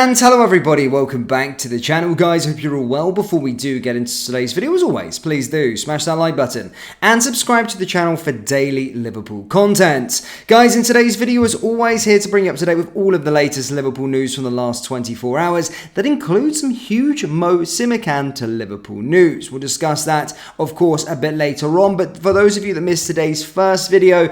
And hello everybody, welcome back to the channel guys, hope you're all well. Before we do get into today's video, as always, please do smash that like button and subscribe to the channel for daily Liverpool content. Guys, in today's video, as always, here to bring you up to date with all of the latest Liverpool news from the last 24 hours that includes some huge Simakan to Liverpool news. We'll discuss that, of course, a bit later on, but for those of you that missed today's first video,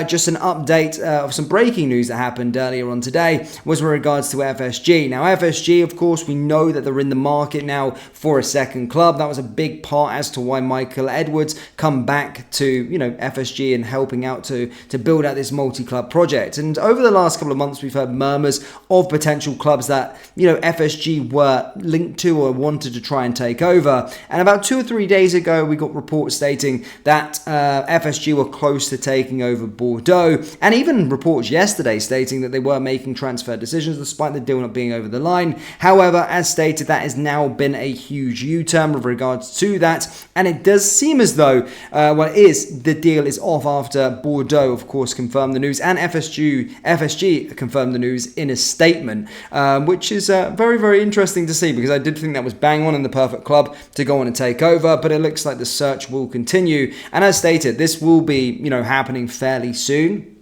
just an update of some breaking news that happened earlier on today was with regards to FSG. Now, FSG, of course, we know that they're in the market now for a second club. That was a big part as to why Michael Edwards come back to, FSG and helping out to build out this multi-club project. And over the last couple of months, we've heard murmurs of potential clubs that, FSG were linked to or wanted to try and take over. And about 2 or 3 days ago, we got reports stating that FSG were close to taking over Bordeaux. And even reports yesterday stating that they were making transfer decisions despite the deal not being over the line. However, as stated, that has now been a huge U-turn with regards to that, and it does seem as though, the deal is off after Bordeaux, of course, confirmed the news, and FSG confirmed the news in a statement, which is very, very interesting to see, because I did think that was bang on in the perfect club to go on and take over, but it looks like the search will continue, and as stated, this will be, happening fairly soon.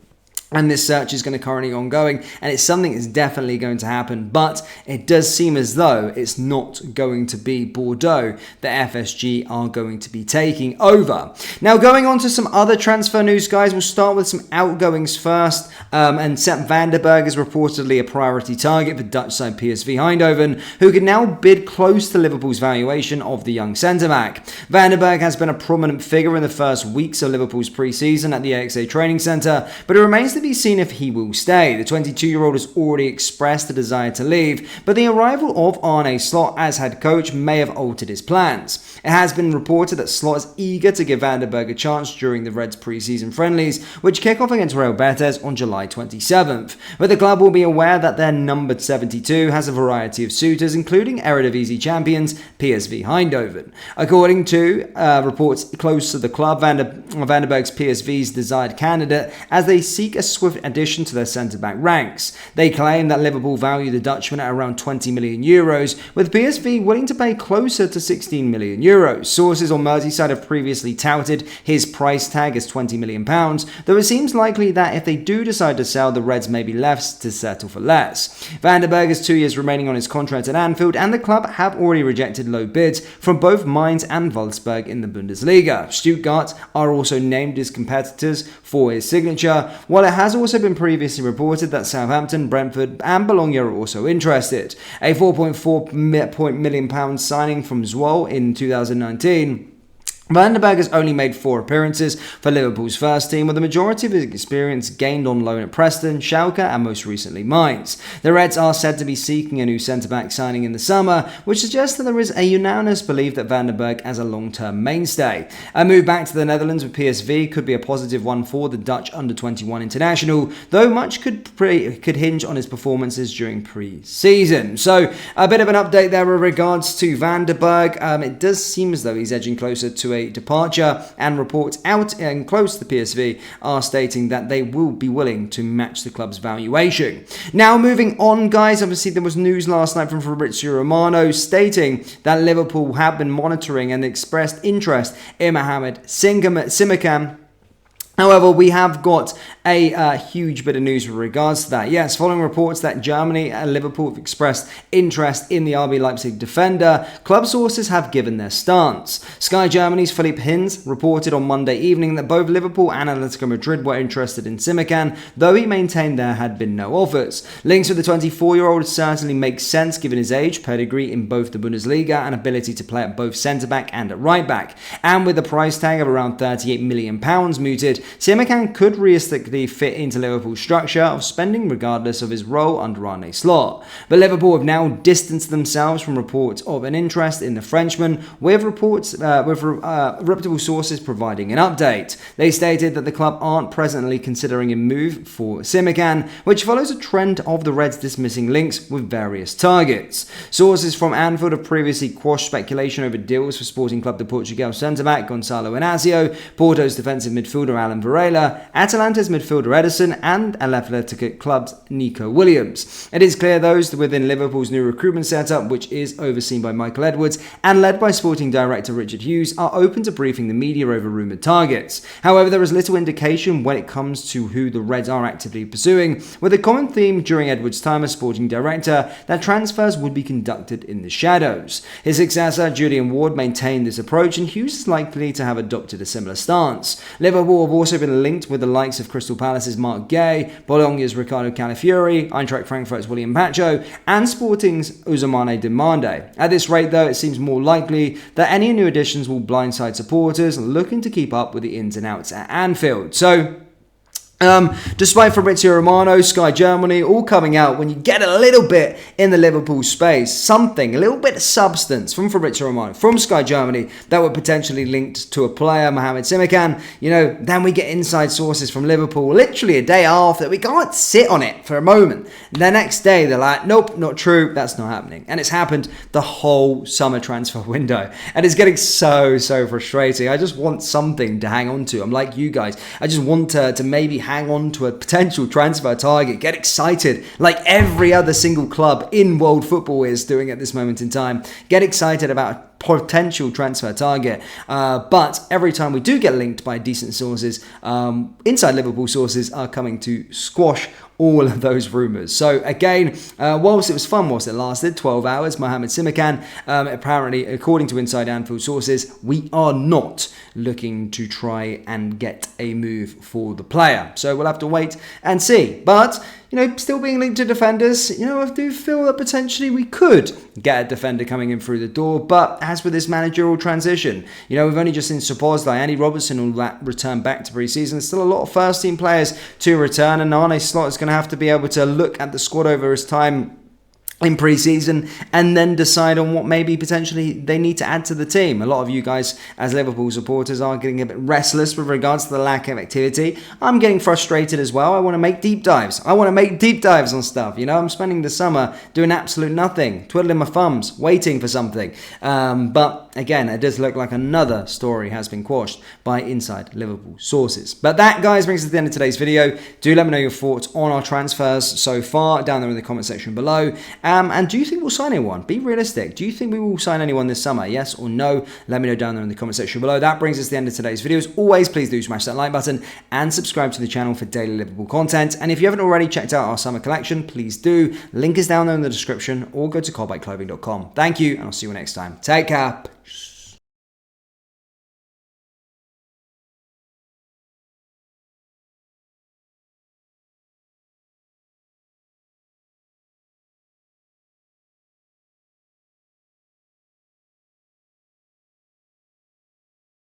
And this search is going to currently ongoing, and it's something that's definitely going to happen, but it does seem as though it's not going to be Bordeaux that FSG are going to be taking over. Now, going on to some other transfer news, guys, we'll start with some outgoings first, and Vanderberg is reportedly a priority target for Dutch side PSV Eindhoven, who can now bid close to Liverpool's valuation of the young centre-back. Vanderberg has been a prominent figure in the first weeks of Liverpool's pre-season at the AXA training centre, but it remains to be seen if he will stay. The 22-year-old has already expressed a desire to leave, but the arrival of Arne Slot as head coach may have altered his plans. It has been reported that Slot is eager to give Vanderberg a chance during the Reds pre-season friendlies, which kick off against Real Betis on July 27th. But the club will be aware that their numbered 72 has a variety of suitors, including Eredivisie champions PSV Eindhoven. According to reports close to the club, Vanderberg's PSV's desired candidate, as they seek a swift addition to their centre-back ranks. They claim that Liverpool value the Dutchman at around 20 million euros, with PSV willing to pay closer to 16 million euros. Sources on Merseyside have previously touted his price tag as 20 million pounds, though it seems likely that if they do decide to sell, the Reds may be left to settle for less. Vanderberg has 2 years remaining on his contract at Anfield, and the club have already rejected low bids from both Mainz and Wolfsburg in the Bundesliga. Stuttgart are also named as competitors for his signature, while it has also been previously reported that Southampton, Brentford and Bologna are also interested. A £4.4 million signing from Zwolle in 2019. Vanderberg has only made 4 appearances for Liverpool's first team, with the majority of his experience gained on loan at Preston, Schalke and most recently Mainz. The Reds are said to be seeking a new centre-back signing in the summer, which suggests that there is a unanimous belief that Vanderberg as a long-term mainstay. A move back to the Netherlands with PSV could be a positive one for the Dutch under-21 international, though much could hinge on his performances during pre-season. So, a bit of an update there with regards to Vanderberg. It does seem as though he's edging closer to a departure, and reports out and close to the PSV are stating that they will be willing to match the club's valuation. Now, moving on, guys, obviously there was news last night from Fabrizio Romano stating that Liverpool have been monitoring and expressed interest in Mohamed Simakan. However, we have got a huge bit of news with regards to that. Yes, following reports that Germany and Liverpool have expressed interest in the RB Leipzig defender, club sources have given their stance. Sky Germany's Philipp Hinz reported on Monday evening that both Liverpool and Atletico Madrid were interested in Simakan, though he maintained there had been no offers. Links with the 24-year-old certainly make sense given his age, pedigree in both the Bundesliga and ability to play at both centre-back and at right-back. And with the price tag of around £38 million mooted, Simakan could realistically fit into Liverpool's structure of spending regardless of his role under Arne Slot. But Liverpool have now distanced themselves from reports of an interest in the Frenchman, with reputable sources providing an update. They stated that the club aren't presently considering a move for Simakan, which follows a trend of the Reds dismissing links with various targets. Sources from Anfield have previously quashed speculation over deals for Sporting Club de Portugal centre-back Gonçalo Inácio, Porto's defensive midfielder Alan Alan Varela, Atalanta's midfielder Edison, and Athletic Club's Nico Williams. It is clear those within Liverpool's new recruitment setup, which is overseen by Michael Edwards and led by sporting director Richard Hughes, are open to briefing the media over rumoured targets. However, there is little indication when it comes to who the Reds are actively pursuing, with a common theme during Edwards' time as sporting director that transfers would be conducted in the shadows. His successor, Julian Ward, maintained this approach, and Hughes is likely to have adopted a similar stance. Liverpool have also been linked with the likes of Crystal Palace's Mark Gay, Bologna's Ricardo Calafiori, Eintracht Frankfurt's William Pacho, and Sporting's Ousmane Demande. At this rate, though, it seems more likely that any new additions will blindside supporters looking to keep up with the ins and outs at Anfield. So, despite Fabrizio Romano, Sky Germany, all coming out, when you get a little bit in the Liverpool space, a little bit of substance from Fabrizio Romano, from Sky Germany, that were potentially linked to a player, Mohamed Simakan, then we get inside sources from Liverpool, literally a day after. We can't sit on it for a moment. The next day, they're like, nope, not true, that's not happening. And it's happened the whole summer transfer window. And it's getting so frustrating. I just want something to hang on to. I'm like you guys. I just want to maybe hang on to a potential transfer target, get excited like every other single club in world football is doing at this moment in time. Get excited about a potential transfer target, but every time we do get linked by decent sources, inside Liverpool sources are coming to squash all of those rumours. So again, whilst it was fun whilst it lasted, 12 hours, Mohamed Simakan, apparently, according to inside Anfield sources, we are not looking to try and get a move for the player. So we'll have to wait and see. But, still being linked to defenders, I do feel that potentially we could get a defender coming in through the door. But as with this managerial transition, we've only just seen Szoboszlai, Andy Robertson, all that return back to pre-season. There's still a lot of first team players to return, and Arne Slot is going to have to be able to look at the squad over his time in pre-season and then decide on what maybe potentially they need to add to the team. A lot of you guys as Liverpool supporters are getting a bit restless with regards to the lack of activity. I'm getting frustrated as well. I want to make deep dives. On stuff. I'm spending the summer doing absolute nothing, twiddling my thumbs, waiting for something. But again, it does look like another story has been quashed by inside Liverpool sources. But that, guys, brings us to the end of today's video. Do let me know your thoughts on our transfers so far down there in the comment section below. And do you think we'll sign anyone? Be realistic. Do you think we will sign anyone this summer? Yes or no? Let me know down there in the comment section below. That brings us to the end of today's video. As always, please do smash that like button and subscribe to the channel for daily Liverpool content. And if you haven't already checked out our summer collection, please do. Link is down there in the description, or go to callbykclothing.com. Thank you, and I'll see you next time. Take care. Peace.